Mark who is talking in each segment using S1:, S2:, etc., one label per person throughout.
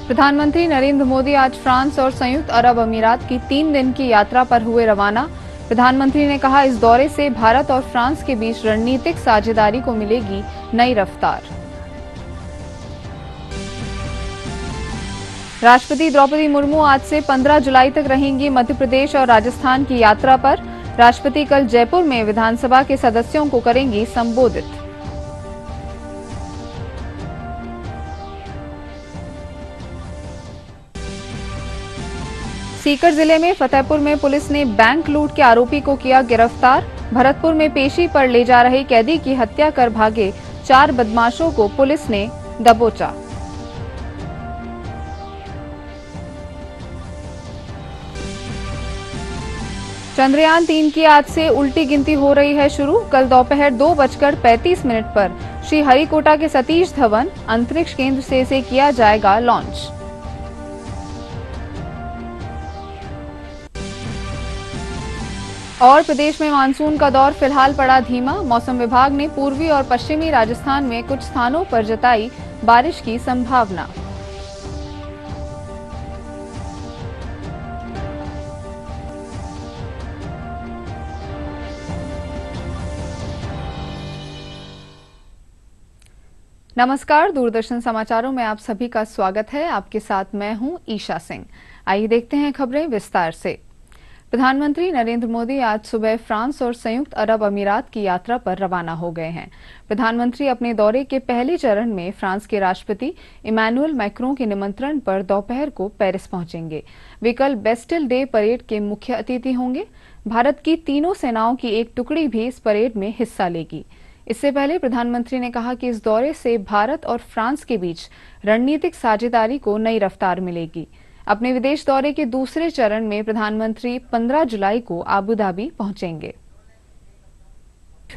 S1: प्रधानमंत्री नरेंद्र मोदी आज फ्रांस और संयुक्त अरब अमीरात की 3 दिन की यात्रा पर हुए रवाना। प्रधानमंत्री ने कहा, इस दौरे से भारत और फ्रांस के बीच रणनीतिक साझेदारी को मिलेगी नई रफ्तार। राष्ट्रपति द्रौपदी मुर्मू आज से 15 जुलाई तक रहेंगी मध्य प्रदेश और राजस्थान की यात्रा पर। राष्ट्रपति कल जयपुर में विधानसभा के सदस्यों को करेंगी संबोधित। सीकर जिले में फतेहपुर में पुलिस ने बैंक लूट के आरोपी को किया गिरफ्तार। भरतपुर में पेशी पर ले जा रहे कैदी की हत्या कर भागे 4 बदमाशों को पुलिस ने दबोचा। चंद्रयान 3 की आज से उल्टी गिनती हो रही है शुरू। कल दोपहर 2:35 पर श्रीहरिकोटा के सतीश धवन अंतरिक्ष केंद्र से इसे किया जाएगा लॉन्च। और प्रदेश में मानसून का दौर फिलहाल पड़ा धीमा। मौसम विभाग ने पूर्वी और पश्चिमी राजस्थान में कुछ स्थानों पर जताई बारिश की संभावना। नमस्कार, दूरदर्शन समाचारों में आप सभी का स्वागत है। आपके साथ मैं हूं ईशा सिंह। आइए देखते हैं खबरें विस्तार से। प्रधानमंत्री नरेंद्र मोदी आज सुबह फ्रांस और संयुक्त अरब अमीरात की यात्रा पर रवाना हो गए हैं। प्रधानमंत्री अपने दौरे के पहले चरण में फ्रांस के राष्ट्रपति इमैनुअल मैक्रों के निमंत्रण पर दोपहर को पेरिस पहुंचेंगे। वे कल बेस्टिल डे परेड के मुख्य अतिथि होंगे। भारत की तीनों सेनाओं की एक टुकड़ी भी इस परेड में हिस्सा लेगी। इससे पहले प्रधानमंत्री ने कहा कि इस दौरे से भारत और फ्रांस के बीच रणनीतिक साझेदारी को नई रफ्तार मिलेगी। अपने विदेश दौरे के दूसरे चरण में प्रधानमंत्री 15 जुलाई को आबू धाबी पहुंचेंगे।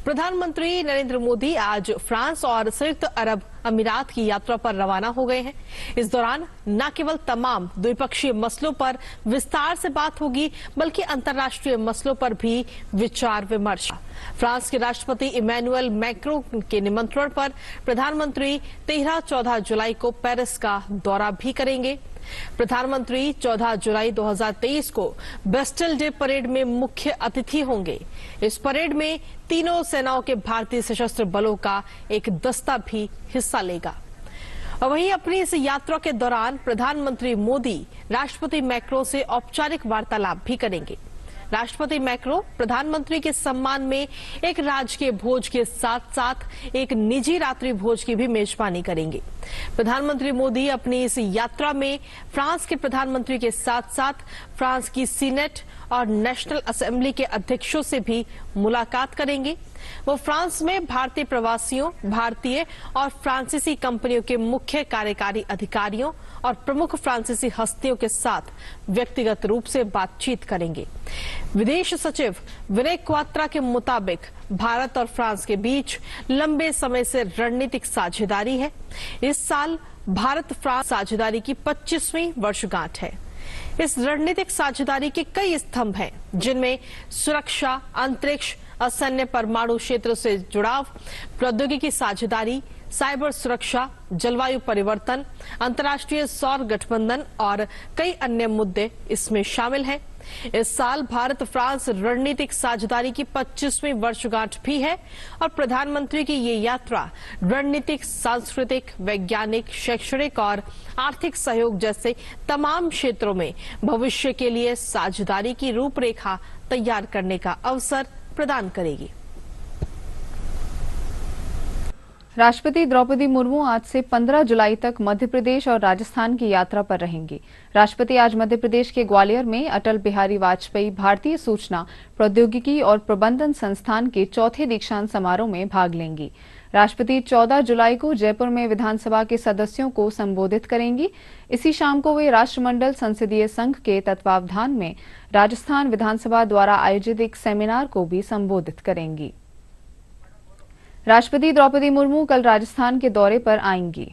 S2: प्रधानमंत्री नरेंद्र मोदी आज फ्रांस और संयुक्त अरब अमीरात की यात्रा पर रवाना हो गए हैं। इस दौरान न केवल तमाम द्विपक्षीय मसलों पर विस्तार से बात होगी, बल्कि अंतर्राष्ट्रीय मसलों पर भी विचार विमर्श। फ्रांस के राष्ट्रपति इमैनुअल मैक्रों के निमंत्रण पर प्रधानमंत्री 13-14 जुलाई को पेरिस का दौरा भी करेंगे। प्रधानमंत्री 14 जुलाई 2023 को बेस्टिल डे परेड में मुख्य अतिथि होंगे। इस परेड में तीनों सेनाओं के भारतीय सशस्त्र बलों का एक दस्ता भी हिस्सा लेगा। और वहीं अपनी इस यात्रा के दौरान प्रधानमंत्री मोदी राष्ट्रपति मैक्रों से औपचारिक वार्तालाप भी करेंगे। राष्ट्रपति मैक्रों प्रधानमंत्री के सम्मान में एक राजकीय भोज के साथ साथ एक निजी रात्रि भोज की भी मेजबानी करेंगे। प्रधानमंत्री मोदी अपनी इस यात्रा में फ्रांस के प्रधानमंत्री के साथ साथ फ्रांस की सीनेट और नेशनल असेंबली के अध्यक्षों से भी मुलाकात करेंगे। वो फ्रांस में भारतीय प्रवासियों, भारतीय और फ्रांसीसी कंपनियों के मुख्य कार्यकारी अधिकारियों और प्रमुख फ्रांसीसी हस्तियों के साथ व्यक्तिगत रूप से बातचीत करेंगे। विदेश सचिव विनय क्वात्रा के मुताबिक भारत और फ्रांस के बीच लंबे समय से रणनीतिक साझेदारी है। इस साल भारत फ्रांस साझेदारी की 25वीं वर्षगांठ है। इस रणनीतिक साझेदारी के कई स्तंभ हैं, जिनमें सुरक्षा, अंतरिक्ष, असैन्य परमाणु क्षेत्र से जुड़ाव, प्रौद्योगिकी साझेदारी, साइबर सुरक्षा, जलवायु परिवर्तन, अंतर्राष्ट्रीय सौर गठबंधन और कई अन्य मुद्दे इसमें शामिल हैं। इस साल भारत फ्रांस रणनीतिक साझेदारी की 25वीं वर्षगांठ भी है और प्रधानमंत्री की ये यात्रा रणनीतिक, सांस्कृतिक, वैज्ञानिक, शैक्षणिक और आर्थिक सहयोग जैसे तमाम क्षेत्रों में भविष्य के लिए साझेदारी की रूपरेखा तैयार करने का अवसर प्रदान करेगी।
S1: राष्ट्रपति द्रौपदी मुर्मू आज से 15 जुलाई तक मध्य प्रदेश और राजस्थान की यात्रा पर रहेंगी। राष्ट्रपति आज मध्य प्रदेश के ग्वालियर में अटल बिहारी वाजपेयी भारतीय सूचना प्रौद्योगिकी और प्रबंधन संस्थान के चौथे दीक्षांत समारोह में भाग लेंगी। राष्ट्रपति 14 जुलाई को जयपुर में विधानसभा के सदस्यों को संबोधित करेंगी। इसी शाम को वे राष्ट्रमंडल संसदीय संघ के तत्वावधान में राजस्थान विधानसभा द्वारा आयोजित एक सेमिनार को भी संबोधित करेंगी। राष्ट्रपति द्रौपदी मुर्मू कल राजस्थान के दौरे पर आएंगी।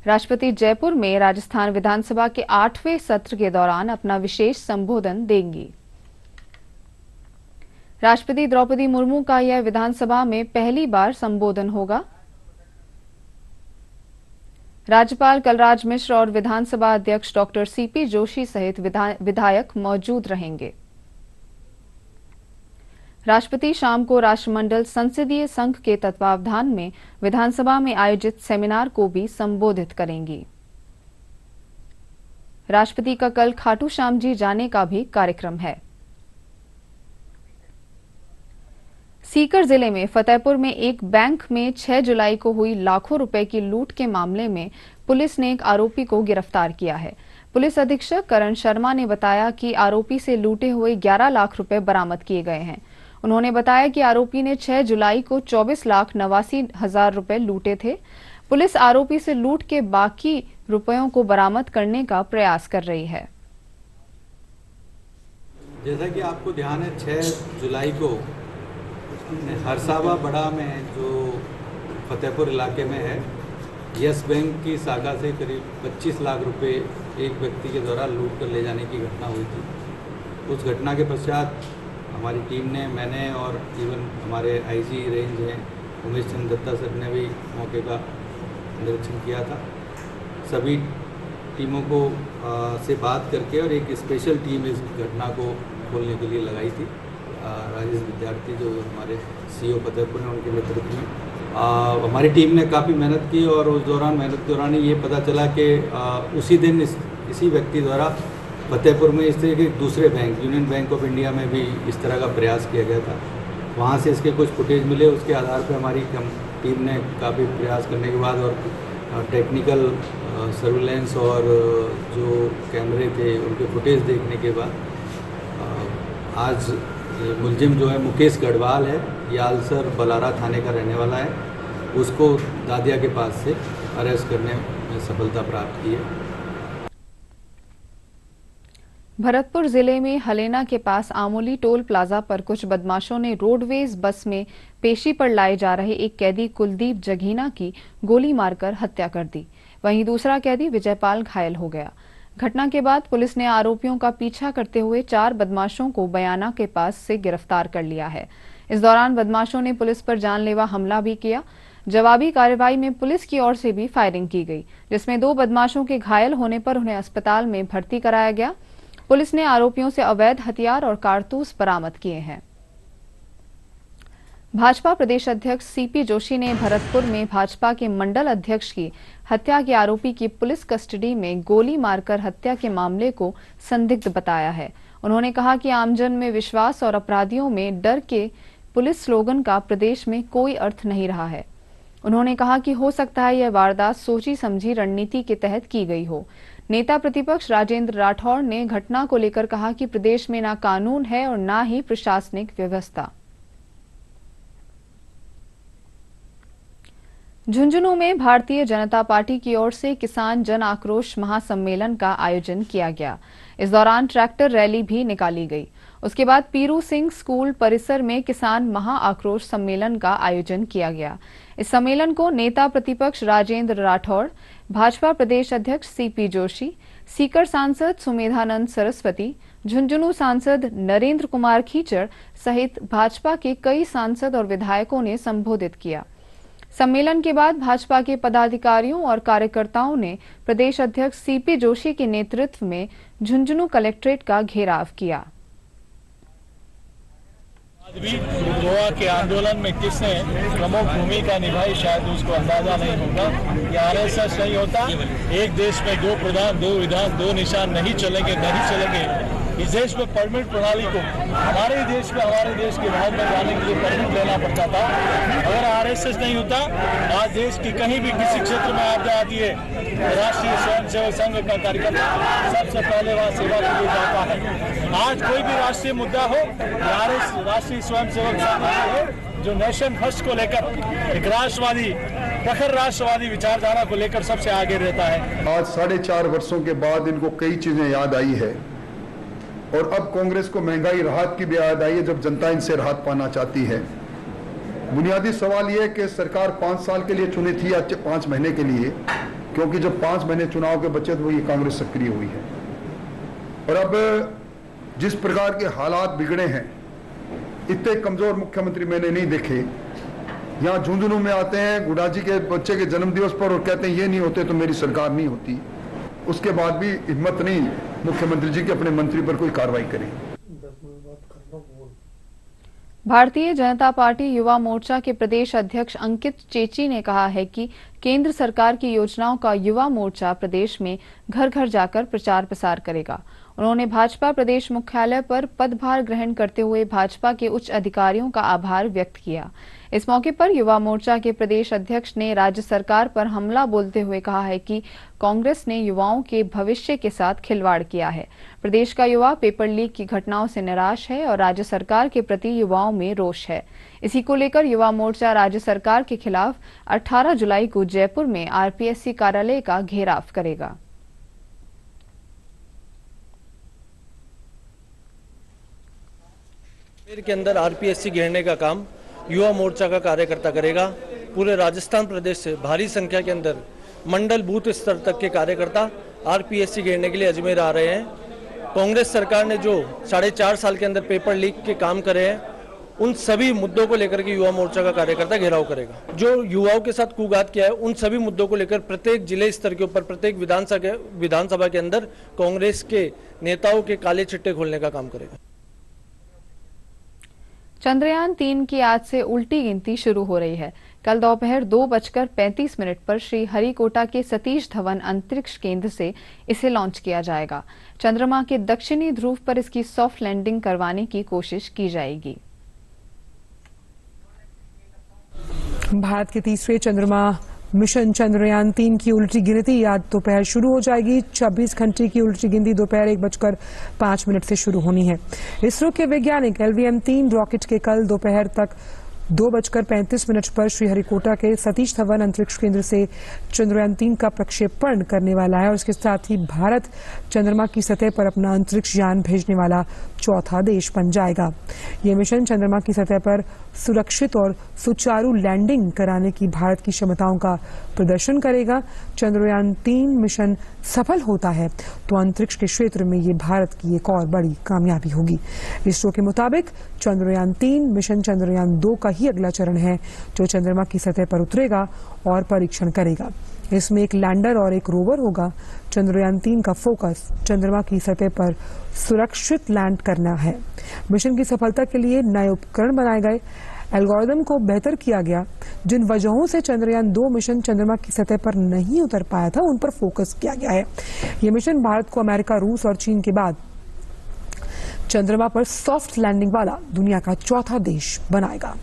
S1: राष्ट्रपति जयपुर में राजस्थान विधानसभा के 8वें सत्र के दौरान अपना विशेष संबोधन देंगी। राष्ट्रपति द्रौपदी मुर्मू का यह विधानसभा में पहली बार संबोधन होगा। राज्यपाल कलराज मिश्र और विधानसभा अध्यक्ष डॉक्टर सीपी जोशी सहित विधायक मौजूद रहेंगे। राष्ट्रपति शाम को राष्ट्रमंडल संसदीय संघ के तत्वावधान में विधानसभा में आयोजित सेमिनार को भी संबोधित करेंगी। राष्ट्रपति का कल खाटू श्याम जी जाने का भी कार्यक्रम है। सीकर जिले में फतेहपुर में एक बैंक में 6 जुलाई को हुई लाखों रुपए की लूट के मामले में पुलिस ने एक आरोपी को गिरफ्तार किया है। पुलिस अधीक्षक करण शर्मा ने बताया कि आरोपी से लूटे हुए 11 लाख रुपए बरामद किए गए हैं। उन्होंने बताया कि आरोपी ने 6 जुलाई को 24,89,000 रुपए लूटे थे। पुलिस आरोपी से लूट के बाकी रुपयों को बरामद करने का प्रयास कर रही है।
S3: जैसा कि आपको ध्यान है, 6 जुलाई को हरसावा बड़ा में जो फतेहपुर इलाके में है, यस बैंक की शाखा से करीब 25 लाख रुपए एक व्यक्ति के द्वारा लूट कर ले जाने की घटना हुई थी। उस घटना के पश्चात हमारी टीम ने, मैंने और इवन हमारे आईजी रेंज हैं उमेश चंद्र दत्ता सर ने भी मौके का निरीक्षण किया था। सभी टीमों को से बात करके और एक स्पेशल टीम इस घटना को खोलने के लिए लगाई थी। राजेश विद्यार्थी जो हमारे सीओ फतेहपुर हैं, उनके नेतृत्व में हमारी टीम ने काफ़ी मेहनत की और उस दौरान मेहनत के दौरान ये पता चला कि उसी दिन इसी व्यक्ति द्वारा फतेहपुर में इस तरह के दूसरे bank, union bank of India में भी इस तरह का प्रयास किया गया था। वहाँ से इसके कुछ फुटेज मिले, उसके आधार पर हमारी टीम ने काफ़ी प्रयास करने के बाद और टेक्निकल सर्विलेंस और जो कैमरे थे उनके फुटेज देखने के बाद आज मुलजिम जो है मुकेश गढ़वाल है, ये आलसर बलारा थाने का रहने वाला है, उसको दादिया के पास से अरेस्ट करने में सफलता प्राप्त की है।
S1: भरतपुर जिले में हलेना के पास आमोली टोल प्लाजा पर कुछ बदमाशों ने रोडवेज बस में पेशी पर लाए जा रहे एक कैदी कुलदीप जघीना की गोली मारकर हत्या कर दी। वहीं दूसरा कैदी विजयपाल घायल हो गया। घटना के बाद पुलिस ने आरोपियों का पीछा करते हुए 4 बदमाशों को बयाना के पास से गिरफ्तार कर लिया है। इस दौरान बदमाशों ने पुलिस पर जानलेवा हमला भी किया। जवाबी कार्रवाई में पुलिस की ओर से भी फायरिंग की गई, जिसमें 2 बदमाशों के घायल होने पर उन्हें अस्पताल में भर्ती कराया गया। पुलिस ने आरोपियों से अवैध हथियार और कारतूस बरामद किए हैं। भाजपा प्रदेश अध्यक्ष सीपी जोशी ने भरतपुर में भाजपा के मंडल अध्यक्ष की हत्या के आरोपी की पुलिस कस्टडी में गोली मारकर हत्या के मामले को संदिग्ध बताया है। उन्होंने कहा कि आमजन में विश्वास और अपराधियों में डर के पुलिस स्लोगन का प्रदेश में कोई अर्थ नहीं रहा है। उन्होंने कहा कि हो सकता है यह वारदात सोची समझी रणनीति के तहत की गई हो। नेता प्रतिपक्ष राजेंद्र राठौड़ ने घटना को लेकर कहा कि प्रदेश में ना कानून है और ना ही प्रशासनिक व्यवस्था। झुंझुनू में भारतीय जनता पार्टी की ओर से किसान जन आक्रोश महासम्मेलन का आयोजन किया गया। इस दौरान ट्रैक्टर रैली भी निकाली गई। उसके बाद पीरू सिंह स्कूल परिसर में किसान महा आक्रोश सम्मेलन का आयोजन किया गया। इस सम्मेलन को नेता प्रतिपक्ष राजेंद्र राठौड़, भाजपा प्रदेश अध्यक्ष सीपी जोशी, सीकर सांसद सुमेधानंद सरस्वती, झुंझुनू सांसद नरेंद्र कुमार खीचड़ सहित भाजपा के कई सांसद और विधायकों ने संबोधित किया। सम्मेलन के बाद भाजपा के पदाधिकारियों और कार्यकर्ताओं ने प्रदेश अध्यक्ष सीपी जोशी के नेतृत्व में झुंझुनू कलेक्ट्रेट का घेराव किया।
S4: गोवा के आंदोलन में किसने प्रमुख भूमिका निभाई शायद उसको अंदाजा नहीं होगा। कि आरएसएस नहीं होता, एक देश में 2 प्रधान 2 विधान 2 निशान नहीं चलेंगे। इस देश में परमिट प्रणाली को हमारे देश के बाहर में जाने के लिए परमिट लेना पड़ता था। अगर आरएसएस नहीं होता, आज देश की कहीं भी किसी क्षेत्र में आपदा आती है, राष्ट्रीय स्वयंसेवक संघ का कार्यकर्ता सबसे पहले वहाँ सेवा के लिए जाता है। आज कोई भी राष्ट्रीय मुद्दा हो, राष्ट्रीय स्वयंसेवक संघ जो नेशन फर्स्ट को लेकर एक राष्ट्रवादी प्रखर राष्ट्रवादी विचारधारा को लेकर सबसे आगे रहता है।
S5: आज 4.5 वर्षों के बाद इनको कई चीजें याद आई है और अब कांग्रेस को महंगाई राहत की भी याद आई है, जब जनता इनसे राहत पाना चाहती है। बुनियादी सवाल यह है कि सरकार 5 साल के लिए चुनी थी या 5 महीने के लिए, क्योंकि जब 5 महीने चुनाव के बचे तो ये कांग्रेस सक्रिय हुई है। और अब जिस प्रकार के हालात बिगड़े हैं, इतने कमजोर मुख्यमंत्री मैंने नहीं देखे। यहाँ झुंझुनू में आते हैं गुडाजी के बच्चे के जन्मदिवस पर और कहते हैं ये नहीं होते तो मेरी सरकार नहीं होती। उसके बाद भी हिम्मत नहीं मुख्यमंत्री जी के अपने मंत्री पर कोई कार्रवाई करें।
S1: भारतीय जनता पार्टी युवा मोर्चा के प्रदेश अध्यक्ष अंकित चेची ने कहा है कि केंद्र सरकार की योजनाओं का युवा मोर्चा प्रदेश में घर घर जाकर प्रचार प्रसार करेगा। उन्होंने भाजपा प्रदेश मुख्यालय पर पदभार ग्रहण करते हुए भाजपा के उच्च अधिकारियों का आभार व्यक्त किया। इस मौके पर युवा मोर्चा के प्रदेश अध्यक्ष ने राज्य सरकार पर हमला बोलते हुए कहा है कि कांग्रेस ने युवाओं के भविष्य के साथ खिलवाड़ किया है। प्रदेश का युवा पेपर लीक की घटनाओं से निराश है और राज्य सरकार के प्रति युवाओं में रोष है। इसी को लेकर युवा मोर्चा राज्य सरकार के खिलाफ 18 जुलाई को जयपुर में आरपीएससी कार्यालय का घेराव करेगा।
S6: के अंदर आरपीएससी घेरने का काम युवा मोर्चा का कार्यकर्ता करेगा। पूरे राजस्थान प्रदेश से भारी संख्या के अंदर मंडल बूथ स्तर तक के कार्यकर्ता आरपीएससी घेरने के लिए अजमेर आ रहे हैं। कांग्रेस सरकार ने जो 4.5 साल के अंदर पेपर लीक के काम करे हैं, उन सभी मुद्दों को लेकर के युवा मोर्चा का कार्यकर्ता घेराव करेगा। जो युवाओं के साथ कुगात किया है, उन सभी मुद्दों को लेकर प्रत्येक जिले स्तर के ऊपर, प्रत्येक विधानसभा के अंदर कांग्रेस के नेताओं के काले चिट्टे खोलने का काम करेगा।
S1: चंद्रयान 3 की आज से उल्टी गिनती शुरू हो रही है। कल दोपहर 2:35 पर श्री हरिकोटा के सतीश धवन अंतरिक्ष केंद्र से इसे लॉन्च किया जाएगा। चंद्रमा के दक्षिणी ध्रुव पर इसकी सॉफ्ट लैंडिंग करवाने की कोशिश की जाएगी।
S7: भारत के तीसरे चंद्रमा मिशन चंद्रयान 3 की उल्टी गिनती आज दोपहर शुरू हो जाएगी। 26 घंटे की उल्टी गिनती दोपहर 1:05 से शुरू होनी है। इसरो के वैज्ञानिक LVM-3 रॉकेट के कल दोपहर तक 2:35 पर श्रीहरिकोटा के सतीश धवन अंतरिक्ष केंद्र से चंद्रयान 3 का प्रक्षेपण करने वाला है और इसके साथ ही भारत चंद्रमा की सतह पर अपना अंतरिक्ष यान भेजने वाला चौथा देश बन जाएगा। ये मिशन चंद्रमा की सतह पर सुरक्षित और सुचारू लैंडिंग कराने की भारत की क्षमताओं का प्रदर्शन करेगा। चंद्रयान 3 मिशन सफल होता है तो अंतरिक्ष के क्षेत्र में ये भारत की एक और बड़ी कामयाबी होगी। इसरो के मुताबिक चंद्रयान 3 मिशन चंद्रयान 2 का ही अगला चरण है जो चंद्रमा की सतह पर उतरेगा और परीक्षण करेगा। इसमें एक लैंडर और एक रोवर होगा। चंद्रयान 3 का फोकस चंद्रमा की सतह पर सुरक्षित लैंड करना है। मिशन की सफलता के लिए नए उपकरण बनाए गए, एल्गोरिदम को बेहतर किया गया। जिन वजहों से चंद्रयान 2 मिशन चंद्रमा की सतह पर नहीं उतर पाया था, उन पर फोकस किया गया है। यह मिशन भारत को अमेरिका, रूस और चीन के बाद चंद्रमा पर सॉफ्ट लैंडिंग वाला दुनिया का चौथा देश बनाएगा।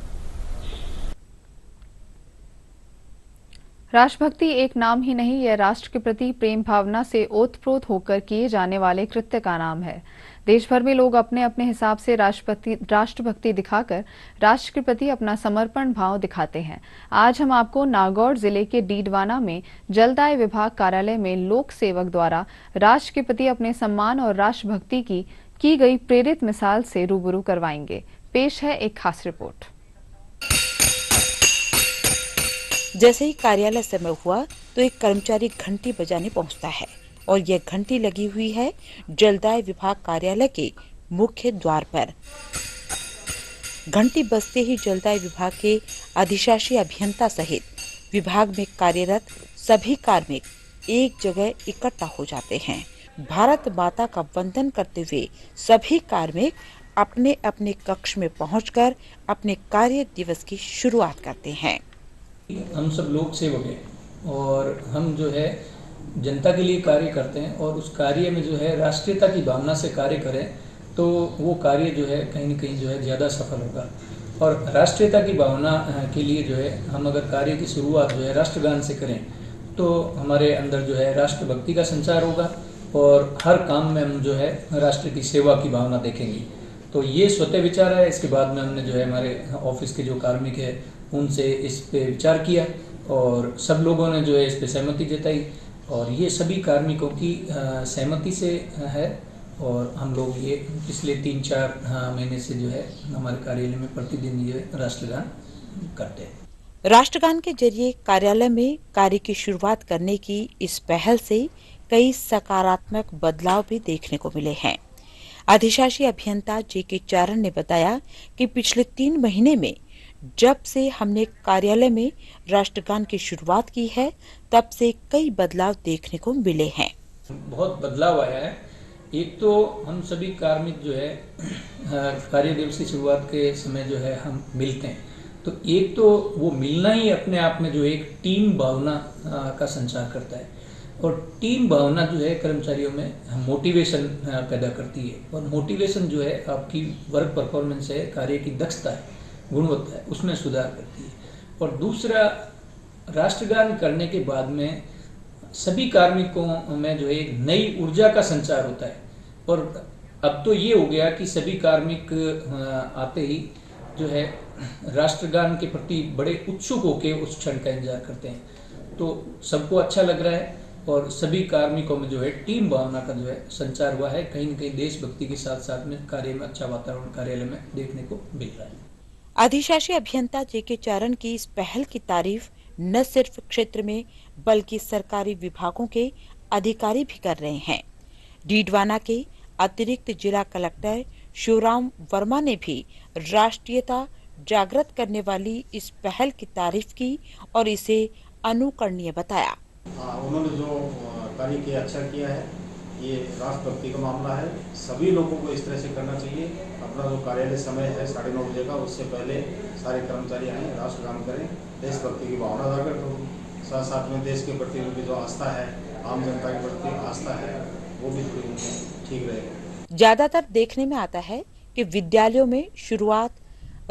S1: राष्ट्रभक्ति एक नाम ही नहीं, यह राष्ट्र के प्रति प्रेम भावना से ओतप्रोत होकर किए जाने वाले कृत्य का नाम है। देश भर में लोग अपने अपने हिसाब से राष्ट्रभक्ति दिखाकर राष्ट्र के प्रति अपना समर्पण भाव दिखाते हैं। आज हम आपको नागौर जिले के डीडवाना में जलदाय विभाग कार्यालय में लोक सेवक द्वारा राष्ट्र के प्रति अपने सम्मान और राष्ट्रभक्ति की गई प्रेरित मिसाल से रूबरू करवाएंगे। पेश है एक खास रिपोर्ट।
S8: जैसे ही कार्यालय समय हुआ तो एक कर्मचारी घंटी बजाने पहुंचता है और यह घंटी लगी हुई है जलदाय विभाग कार्यालय के मुख्य द्वार पर। घंटी बजते ही जलदाय विभाग के अधिशासी अभियंता सहित विभाग में कार्यरत सभी कार्मिक एक जगह इकट्ठा हो जाते हैं। भारत माता का वंदन करते हुए सभी कार्मिक अपने अपने कक्ष में पहुंचकर अपने कार्य दिवस की शुरुआत करते हैं।
S9: हम सब लोक सेवक हैं और हम जो है जनता के लिए कार्य करते हैं और उस कार्य में जो है राष्ट्रीयता की भावना से कार्य करें तो वो कार्य जो है कहीं न कहीं जो है ज़्यादा सफल होगा। और राष्ट्रीयता की भावना के लिए जो है हम अगर कार्य की शुरुआत जो है राष्ट्रगान से करें तो हमारे अंदर जो है राष्ट्रभक्ति का संचार होगा और हर काम में हम जो है राष्ट्र की सेवा की भावना देखेंगे। तो ये स्वतः विचार है। इसके बाद में हमने जो है हमारे ऑफिस के जो कार्मिक है उनसे इस पे विचार किया और सब लोगों ने जो है इस पे सहमति जताई और ये सभी कार्मिकों की सहमति से है और हम लोग ये पिछले 3-4 महीने से जो है हमारे कार्यालय में प्रतिदिन ये राष्ट्रगान करते हैं।
S8: राष्ट्रगान के जरिए कार्यालय में कार्य की शुरुआत करने की इस पहल से कई सकारात्मक बदलाव भी देखने को मिले हैं। अधिशासी अभियंता JK चारण ने बताया कि पिछले 3 महीने में जब से हमने कार्यालय में राष्ट्रगान की शुरुआत की है तब से कई बदलाव देखने को मिले हैं।
S9: बहुत बदलाव आया है। एक तो हम सभी कार्मिक जो है कार्य दिवस की शुरुआत के समय जो है हम मिलते हैं, तो एक तो वो मिलना ही अपने आप में जो एक टीम भावना का संचार करता है, और टीम भावना जो है कर्मचारियों में मोटिवेशन पैदा करती है, और मोटिवेशन जो है आपकी वर्क परफॉर्मेंस है, कार्य की दक्षता है, गुणवत्ता है, उसमें सुधार करती है। और दूसरा, राष्ट्रगान करने के बाद में सभी कार्मिकों में जो है एक नई ऊर्जा का संचार होता है, और अब तो ये हो गया कि सभी कार्मिक आते ही जो है राष्ट्रगान के प्रति बड़े उत्सुक होकर उस क्षण का इंतजार करते हैं। तो सबको अच्छा लग रहा है और सभी कार्मिकों में जो है टीम भावना का जो है संचार हुआ है। कहीं न कहीं देशभक्ति के साथ साथ में कार्य में अच्छा वातावरण कार्यालय में देखने को मिल रहा है।
S8: अधिशासी अभियंता जेके चारण की इस पहल की तारीफ न सिर्फ क्षेत्र में बल्कि सरकारी विभागों के अधिकारी भी कर रहे हैं। डीडवाना के अतिरिक्त जिला कलेक्टर शिवराम वर्मा ने भी राष्ट्रीयता जागृत करने वाली इस पहल की तारीफ की और इसे अनुकरणीय बताया।
S10: उन्होंने जो कार्य किया अच्छा किया है, ये राष्ट्रभक्ति का मामला है। सभी लोगों को इस तरह से करना चाहिए। अपना जो कार्यालय समय है 9:30 बजे का, उससे पहले सारे कर्मचारी आएँ, राष्ट्रगान करें, देशभक्ति की भावना जागृत होगी। साथ साथ में देश के प्रति उनकी जो आस्था है, आम जनता के प्रति आस्था है, वो भी थोड़ी ठीक रहेगा।
S8: ज्यादातर देखने में आता है कि विद्यालयों में शुरुआत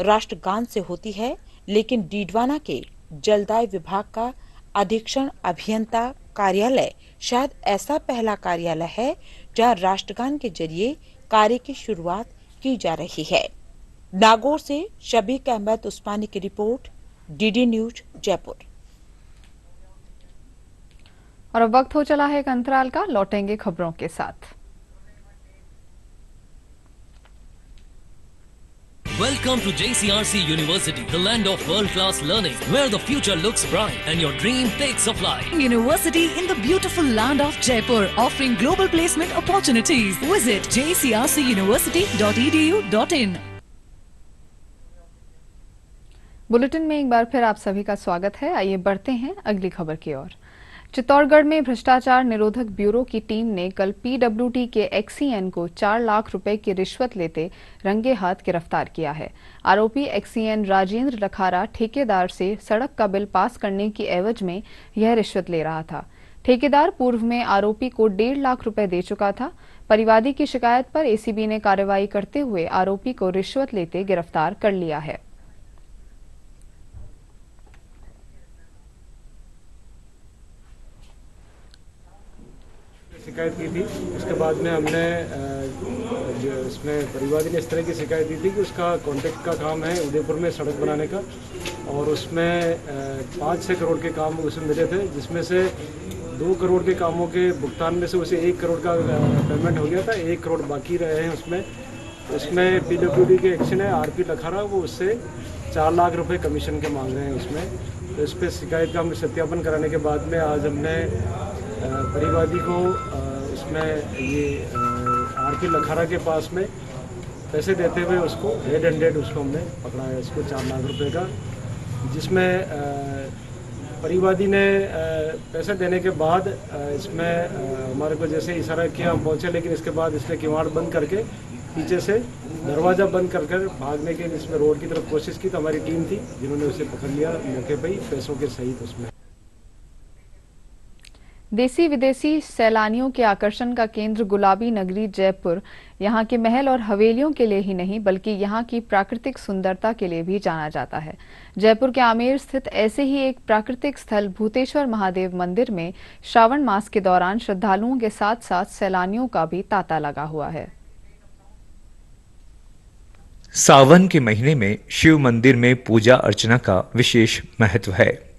S8: राष्ट्रगान से होती है, लेकिन डीडवाना के जलदाय विभाग का अधीक्षण अभियंता कार्यालय शायद ऐसा पहला कार्यालय है जहां राष्ट्रगान के जरिए कार्य की शुरुआत की जा रही है। नागौर से शबीक अहमद उस्मानी की रिपोर्ट, डीडी न्यूज जयपुर।
S1: और अब वक्त हो चला है एक अंतराल का, लौटेंगे खबरों के साथ।
S11: Welcome to JCRC University, the land of world-class learning, where the future looks bright and your dream takes a flight.
S12: University in the beautiful land of Jaipur, offering global placement opportunities. Visit jcrcuniversity.edu.in.
S1: Bulletin में एक बार फिर आप सभी का स्वागत है। आइए बढ़ते हैं अगली खबर की ओर। चित्तौड़गढ़ में भ्रष्टाचार निरोधक ब्यूरो की टीम ने कल पीडब्ल्यूडी के एक्सीएन को 4 लाख रुपए की रिश्वत लेते रंगे हाथ गिरफ्तार किया है। आरोपी एक्सीएन राजेंद्र लखारा ठेकेदार से सड़क का बिल पास करने की एवज में यह रिश्वत ले रहा था। ठेकेदार पूर्व में आरोपी को 1.5 लाख रुपए दे चुका था। परिवादी की शिकायत पर एसीबी ने कार्रवाई करते हुए आरोपी को रिश्वत लेते गिरफ्तार कर लिया है।
S6: शिकायत की थी, उसके बाद में हमने जो इसमें परिवादी ने इस तरह की शिकायत दी थी कि उसका कॉन्ट्रैक्ट का काम है उदयपुर में सड़क बनाने का, और उसमें 5-6 करोड़ के काम उसमें मिले थे, जिसमें से 2 करोड़ के कामों के भुगतान में से उसे 1 करोड़ का पेमेंट हो गया था, 1 करोड़ बाकी रहे हैं उसमें पीडब्ल्यूडी के एक्शन है आरपी लखारा, वो उससे 4 लाख रुपए कमीशन के मांग रहे हैं उसमें। तो इस पर शिकायत का हम सत्यापन कराने के बाद में आज हमने परिवादी को उसमें ये आरपी लखारा के पास में पैसे देते हुए उसको रेड हैंडेड उसको हमने पकड़ा है, इसको 4 लाख रुपए का, जिसमें परिवादी ने पैसे देने के बाद इसमें हमारे को जैसे इशारा किया हम पहुंचे, लेकिन इसके बाद इसने किवाड़ बंद करके पीछे से दरवाज़ा बंद कर भागने के इसमें रोड की तरफ कोशिश की, तो हमारी टीम थी जिन्होंने उसे पकड़ लिया मौके पर ही पैसों के सहित उसमें।
S1: देसी विदेशी सैलानियों के आकर्षण का केंद्र गुलाबी नगरी जयपुर यहाँ के महल और हवेलियों के लिए ही नहीं बल्कि यहाँ की प्राकृतिक सुंदरता के लिए भी जाना जाता है। जयपुर के आमेर स्थित ऐसे ही एक प्राकृतिक स्थल भूतेश्वर महादेव मंदिर में श्रावण मास के दौरान श्रद्धालुओं के साथ साथ सैलानियों का भी तांता लगा हुआ है।
S13: सावन के महीने में शिव मंदिर में पूजा अर्चना का विशेष महत्व है।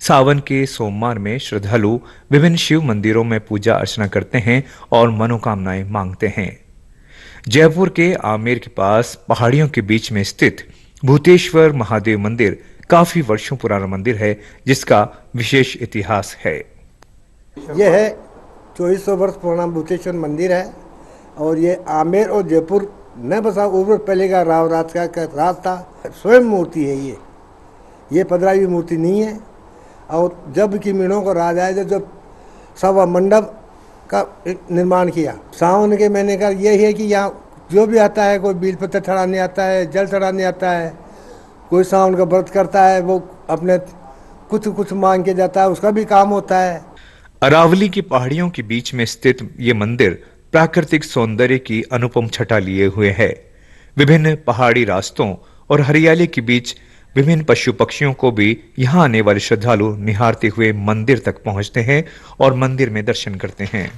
S13: सावन के सोमवार में श्रद्धालु विभिन्न शिव मंदिरों में पूजा अर्चना करते हैं और मनोकामनाएं मांगते हैं। जयपुर के आमेर के पास पहाड़ियों के बीच में स्थित भूतेश्वर महादेव मंदिर काफी वर्षों पुराना मंदिर है, जिसका विशेष इतिहास है।
S14: यह है 2400 वर्ष पुराना भूतेश्वर मंदिर है और ये आमेर और जयपुर न बसा ओवर पहले का राव रात का रात था। स्वयं मूर्ति है ये पधराई हुई मूर्ति नहीं है। और जब की मीणों को राज आया जब सभा मंडप का निर्माण किया। सावन के महीने का यही है कि यहाँ जो भी आता है, कोई बेल पत्थर चढ़ाने आता है, जल चढ़ाने आता है, कोई सावन का व्रत करता है, वो अपने कुछ मांग के जाता है, उसका भी काम होता है।
S13: अरावली की पहाड़ियों के बीच में स्थित ये मंदिर प्राकृतिक सौंदर्य की अनुपम छटा लिए हुए है। विभिन्न पहाड़ी रास्तों और हरियाली के बीच विभिन्न पशु पक्षियों को भी यहाँ आने वाले श्रद्धालु निहारते हुए मंदिर तक पहुंचते हैं और मंदिर में दर्शन करते हैं।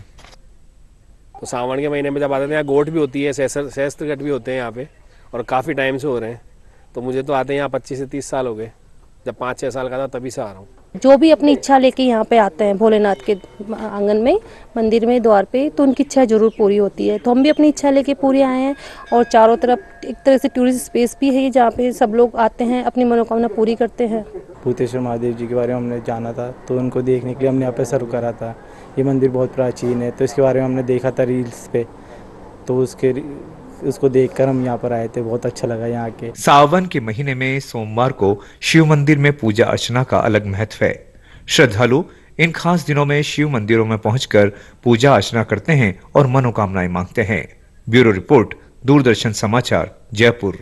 S15: तो सावन के महीने में जब आते हैं, यहाँ गोट भी होती है, सहस्त्र घट भी होते हैं यहाँ पे, और काफ़ी टाइम से हो रहे हैं। तो मुझे तो आते हैं यहाँ 25 से 30 साल हो गए। जब 5-6 साल का था तभी से आ रहा हूँ।
S16: जो भी अपनी इच्छा लेके यहाँ पे आते हैं भोलेनाथ के आंगन में, मंदिर में, द्वार पे, तो उनकी इच्छा जरूर पूरी होती है। तो हम भी अपनी इच्छा लेके पूरे आए हैं। और चारों तरफ एक तरह से टूरिस्ट स्पेस भी है जहाँ पे सब लोग आते हैं, अपनी मनोकामना पूरी करते हैं।
S17: भूतेश्वर महादेव जी के बारे में हमने जाना था, तो उनको देखने के लिए हमने यहाँ पे सर्व करा था। ये मंदिर बहुत प्राचीन है, तो इसके बारे में हमने देखा था रील्स पे, तो उसको देखकर हम यहाँ पर आए थे। बहुत अच्छा लगा यहाँ के।
S13: सावन के महीने में सोमवार को शिव मंदिर में पूजा अर्चना का अलग महत्व है। श्रद्धालु इन खास दिनों में शिव मंदिरों में पहुंचकर पूजा अर्चना करते हैं और मनोकामनाएं मांगते हैं। ब्यूरो रिपोर्ट, दूरदर्शन समाचार, जयपुर।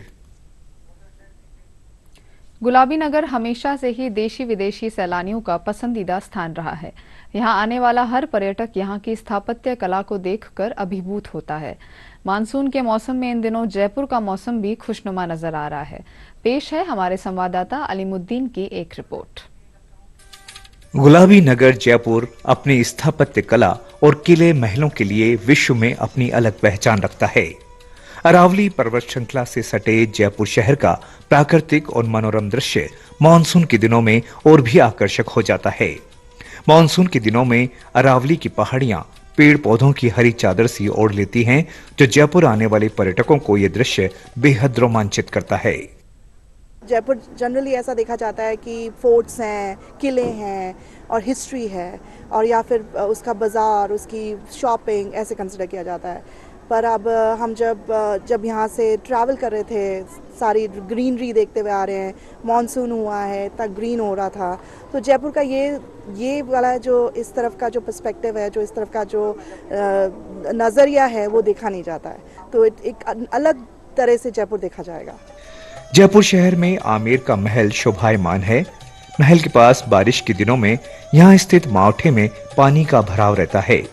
S1: गुलाबी नगर हमेशा से ही देशी विदेशी सैलानियों का पसंदीदा स्थान रहा है। यहाँ आने वाला हर पर्यटक यहाँ की स्थापत्य कला को देखकर अभिभूत होता है। मानसून के मौसम में इन दिनों जयपुर का मौसम भी खुशनुमा नजर आ रहा है। पेश है हमारे संवाददाता अलीमुद्दीन की एक रिपोर्ट।
S13: गुलाबी नगर जयपुर अपनी स्थापत्य कला और किले महलों के लिए विश्व में अपनी अलग पहचान रखता है। अरावली पर्वत श्रृंखला से सटे जयपुर शहर का प्राकृतिक और मनोरम दृश्य मानसून के दिनों में और भी आकर्षक हो जाता है। मानसून के दिनों में अरावली की पहाड़ियां पेड़ पौधों की हरी चादर सी ओढ़ लेती हैं, जो जयपुर आने वाले पर्यटकों को यह दृश्य बेहद रोमांचित करता है।
S18: जयपुर जनरली ऐसा देखा जाता है कि फोर्ट्स हैं, किले हैं और हिस्ट्री है, और या फिर उसका बाजार, उसकी शॉपिंग ऐसे कंसिडर किया जाता है। पर अब हम जब यहाँ से ट्रैवल कर रहे थे, सारी ग्रीनरी देखते हुए आ रहे हैं, मॉनसून हुआ है, तक ग्रीन हो रहा था, तो जयपुर का ये वाला जो इस तरफ का जो पर्सपेक्टिव है, जो इस तरफ का जो नज़रिया है, वो देखा नहीं जाता है। तो एक अलग तरह से जयपुर देखा जाएगा।
S13: जयपुर शहर में आमेर का महल शोभायमान है। महल के पास बारिश के दिनों में यहाँ स्थित मावठे में पानी का भराव रहता है।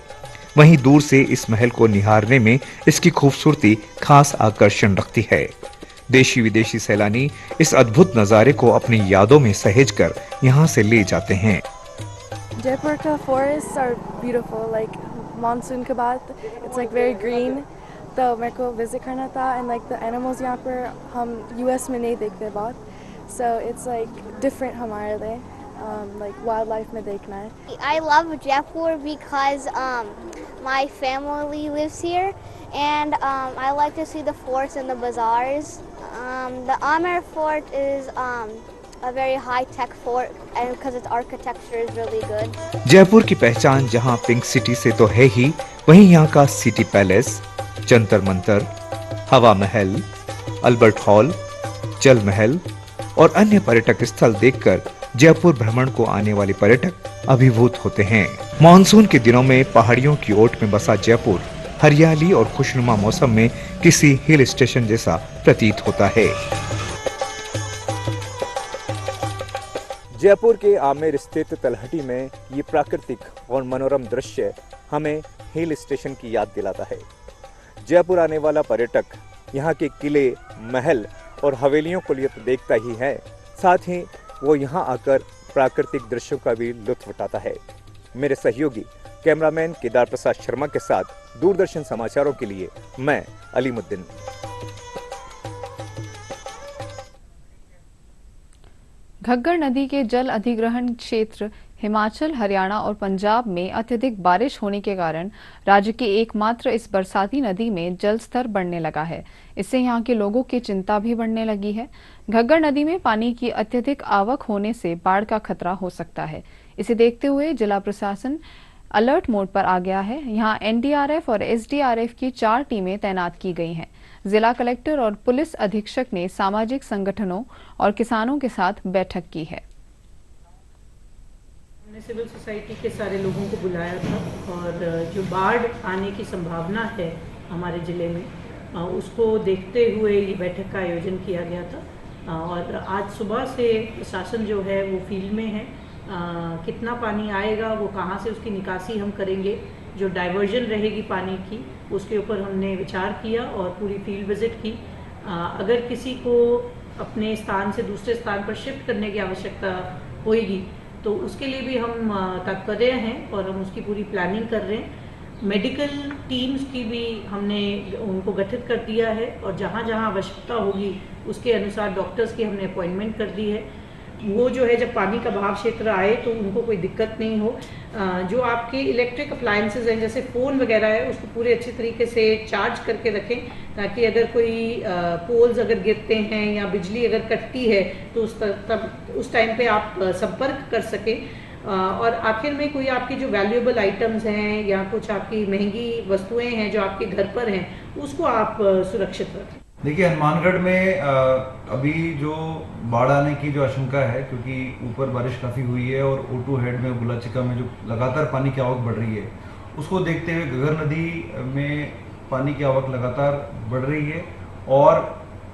S13: वहीं दूर से इस महल को निहारने में इसकी खूबसूरती खास आकर्षण रखती है। देशी विदेशी सैलानी इस अद्भुत नजारे को अपनी यादों में सहेजकर यहाँ से ले जाते हैं।
S19: जयपुर का forest are beautiful, like monsoon के बाद इट्स लाइक वेरी ग्रीन, तो मेरे को विजिट करना था। एंड लाइक द एनिमल्स यहाँ पर हम यूएस में नहीं देखते बहुत, सो इट्स लाइक डिफरेंट हमारे लिए, like wildlife में देखना है।
S20: I love Jaipur because my family lives here, and I like to see the forts and the bazaars. The Amer Fort is a very high-tech fort, and because its architecture is really good.
S13: Jaipur की पहचान जहां pink city से तो है ही, वहीं यहाँ का city palace, Jantar Mantar, हवा महल, अल्बर्ट हॉल, जल महल और अन्य पर्यटक स्थल देखकर जयपुर भ्रमण को आने वाले पर्यटक अभिभूत होते हैं। मानसून के दिनों में पहाड़ियों की ओट में बसा जयपुर हरियाली और खुशनुमा मौसम में किसी हिल स्टेशन जैसा प्रतीत होता है। जयपुर के आमेर स्थित तलहटी में ये प्राकृतिक और मनोरम दृश्य हमें हिल स्टेशन की याद दिलाता है। जयपुर आने वाला पर्यटक यहाँ के किले, महल और हवेलियों को लिए तो देखता ही है, साथ ही वो यहाँ आकर प्राकृतिक दृश्यों का भी लुत्फ उठाता है। मेरे सहयोगी कैमरामैन केदार प्रसाद शर्मा के साथ दूरदर्शन समाचारों के लिए मैं अलीमुद्दीन।
S1: घग्गर नदी के जल अधिग्रहण क्षेत्र हिमाचल, हरियाणा और पंजाब में अत्यधिक बारिश होने के कारण राज्य की एकमात्र इस बरसाती नदी में जल स्तर बढ़ने लगा है। इससे यहाँ के लोगों की चिंता भी बढ़ने लगी है। घग्गर नदी में पानी की अत्यधिक आवक होने से बाढ़ का खतरा हो सकता है। इसे देखते हुए जिला प्रशासन अलर्ट मोड पर आ गया है। यहां एनडीआरएफ और एसडीआरएफ की 4 टीमें तैनात की गई हैं। जिला कलेक्टर और पुलिस अधीक्षक ने सामाजिक संगठनों और किसानों के साथ बैठक की है।
S21: हमने सिविल सोसाइटी के सारे लोगों को बुलाया था और जो बाढ़ आने की संभावना है हमारे ज़िले में, उसको देखते हुए ये बैठक का आयोजन किया गया था। और आज सुबह से प्रशासन जो है वो फील्ड में है। कितना पानी आएगा, वो कहाँ से उसकी निकासी हम करेंगे, जो डाइवर्जन रहेगी पानी की, उसके ऊपर हमने विचार किया और पूरी फील्ड विजिट की। अगर किसी को अपने स्थान से दूसरे स्थान पर शिफ्ट करने की आवश्यकता होगी तो उसके लिए भी हम तत्पर हैं और हम उसकी पूरी प्लानिंग कर रहे हैं। मेडिकल टीम्स की भी हमने उनको गठित कर दिया है और जहाँ जहाँ आवश्यकता होगी उसके अनुसार डॉक्टर्स की हमने अपॉइंटमेंट कर दी है। वो जो है जब पानी का बहाव क्षेत्र आए तो उनको कोई दिक्कत नहीं हो। जो आपके इलेक्ट्रिक अप्लायंसेज हैं जैसे फ़ोन वगैरह है, उसको पूरे अच्छे तरीके से चार्ज करके रखें ताकि अगर कोई पोल्स अगर गिरते हैं या बिजली अगर कटती है तो उस टाइम पे आप संपर्क कर सकें। और आखिर में कोई आपकी जो वैल्यूएबल आइटम्स हैं या कुछ आपकी महंगी वस्तुएं हैं जो आपके घर पर हैं, उसको आप सुरक्षित रखें।
S22: देखिए, हनुमानगढ़ में अभी जो बाढ़ आने की जो आशंका है, क्योंकि ऊपर बारिश काफ़ी हुई है और O2 हेड में बुलाचिका में जो लगातार पानी की आवक बढ़ रही है, उसको देखते हुए घग्गर नदी में पानी की आवक लगातार बढ़ रही है। और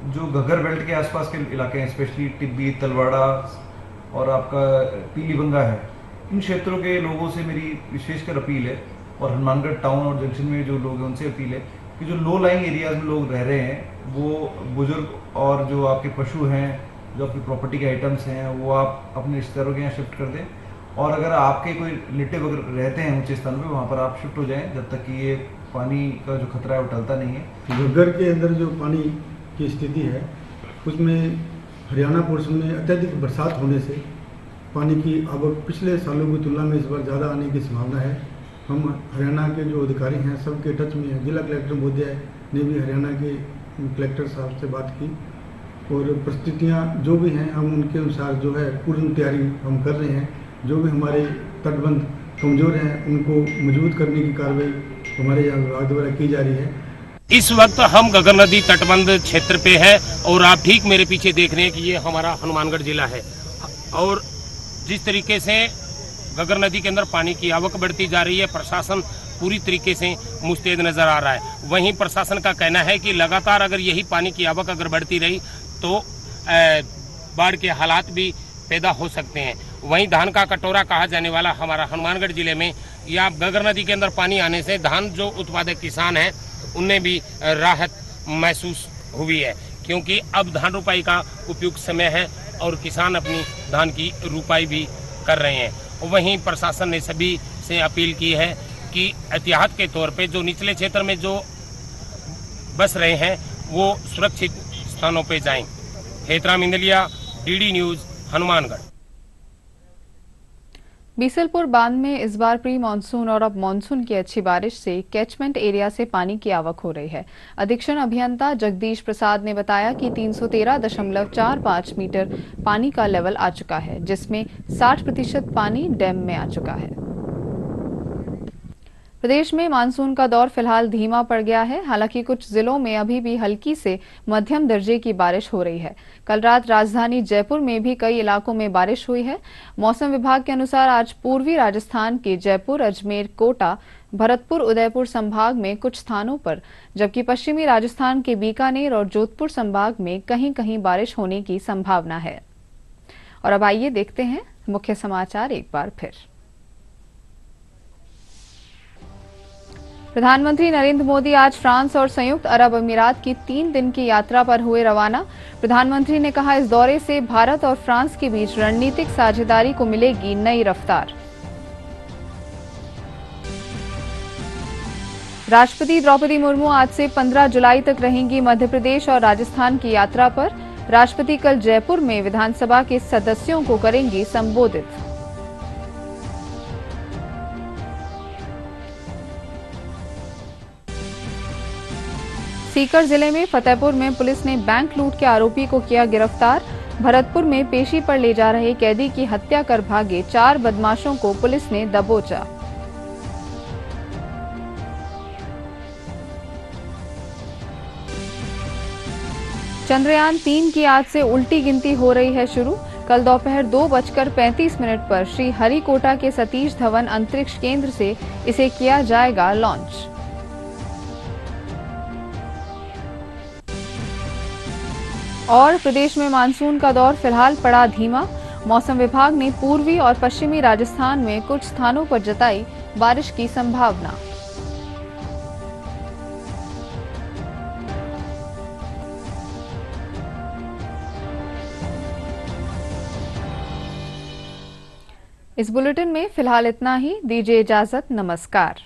S22: जो घग्गर बेल्ट के आसपास के इलाके हैं, स्पेशली टिब्बी, तलवाड़ा और आपका पीलीबंगा है, इन क्षेत्रों के लोगों से मेरी विशेषकर अपील है, और हनुमानगढ़ टाउन और जंक्शन में जो लोग हैं उनसे अपील है कि जो लो लाइंग एरियाज में लोग रह रहे हैं, वो बुजुर्ग और जो आपके पशु हैं, जो आपकी प्रॉपर्टी के आइटम्स हैं, वो आप अपने रिश्तेदारों के यहाँ शिफ्ट कर दें। और अगर आपके कोई रिलेटिव अगर रहते हैं ऊंचे स्थान पे, वहाँ पर आप शिफ्ट हो जाएं जब तक कि ये पानी का जो खतरा है वो टलता नहीं है।
S23: घग्गर के अंदर जो पानी की स्थिति है, उसमें हरियाणा पोर्शन में अत्यधिक बरसात होने से पानी की आवक पिछले सालों की तुलना में इस बार ज़्यादा आने की संभावना है। हम हरियाणा के जो अधिकारी हैं सबके टच में हैं। जिला कलेक्टर महोदय ने भी हरियाणा के कलेक्टर साहब से बात की और परिस्थितियाँ जो भी हैं हम उनके अनुसार जो है पूर्ण तैयारी हम कर रहे हैं। जो भी हमारे तटबंध कमज़ोर हैं उनको मजबूत करने की कार्रवाई हमारे यहाँ विभाग द्वारा की जा रही है।
S24: इस वक्त हम घग्गर नदी तटबंध क्षेत्र पे है और आप ठीक मेरे पीछे देख रहे हैं कि ये हमारा हनुमानगढ़ जिला है। और जिस तरीके से घग्गर नदी के अंदर पानी की आवक बढ़ती जा रही है, प्रशासन पूरी तरीके से मुस्तैद नजर आ रहा है। वहीं प्रशासन का कहना है कि लगातार अगर यही पानी की आवक अगर बढ़ती रही तो बाढ़ के हालात भी पैदा हो सकते हैं। वहीं धान का कटोरा कहा जाने वाला हमारा हनुमानगढ़ जिले में या घग्गर नदी के अंदर पानी आने से धान जो उत्पादक किसान हैं उनने भी राहत महसूस हुई है, क्योंकि अब धान रुपाई का उपयुक्त समय है और किसान अपनी धान की रुपाई भी कर रहे हैं। वहीं प्रशासन ने सभी से अपील की है कि एहतियात के तौर पे जो निचले क्षेत्र में जो बस रहे हैं वो सुरक्षित स्थानों पे जाएं। Hetram Indaliya, DD news, Hanumangarh.
S1: बीसलपुर बांध में इस बार प्री मानसून और अब मानसून की अच्छी बारिश से कैचमेंट एरिया से पानी की आवक हो रही है। अधीक्षण अभियंता जगदीश प्रसाद ने बताया कि 313.45 मीटर पानी का लेवल आ चुका है, जिसमें 60% पानी डैम में आ चुका है। प्रदेश में मानसून का दौर फिलहाल धीमा पड़ गया है। हालांकि कुछ जिलों में अभी भी हल्की से मध्यम दर्जे की बारिश हो रही है। कल रात राजधानी जयपुर में भी कई इलाकों में बारिश हुई है। मौसम विभाग के अनुसार आज पूर्वी राजस्थान के जयपुर, अजमेर, कोटा, भरतपुर, उदयपुर संभाग में कुछ स्थानों पर, जबकि पश्चिमी राजस्थान के बीकानेर और जोधपुर संभाग में कहीं कहीं बारिश होने की संभावना है। और अब आइए देखते हैं मुख्य समाचार एक बार फिर। प्रधानमंत्री नरेंद्र मोदी आज फ्रांस और संयुक्त अरब अमीरात की 3 दिन की यात्रा पर हुए रवाना। प्रधानमंत्री ने कहा, इस दौरे से भारत और फ्रांस के बीच रणनीतिक साझेदारी को मिलेगी नई रफ्तार। राष्ट्रपति द्रौपदी मुर्मू आज से 15 जुलाई तक रहेंगी मध्य प्रदेश और राजस्थान की यात्रा पर। राष्ट्रपति कल जयपुर में विधानसभा के सदस्यों को करेंगी संबोधित। सीकर जिले में फतेहपुर में पुलिस ने बैंक लूट के आरोपी को किया गिरफ्तार। भरतपुर में पेशी पर ले जा रहे कैदी की हत्या कर भागे 4 बदमाशों को पुलिस ने दबोचा। चंद्रयान 3 की आज से उल्टी गिनती हो रही है शुरू। कल दोपहर 2:35 पर श्री हरिकोटा के सतीश धवन अंतरिक्ष केंद्र से इसे किया जाएगा लॉन्च। और प्रदेश में मानसून का दौर फिलहाल पड़ा धीमा। मौसम विभाग ने पूर्वी और पश्चिमी राजस्थान में कुछ स्थानों पर जताई बारिश की संभावना। इस बुलेटिन में फिलहाल इतना ही। दीजिए इजाजत। नमस्कार।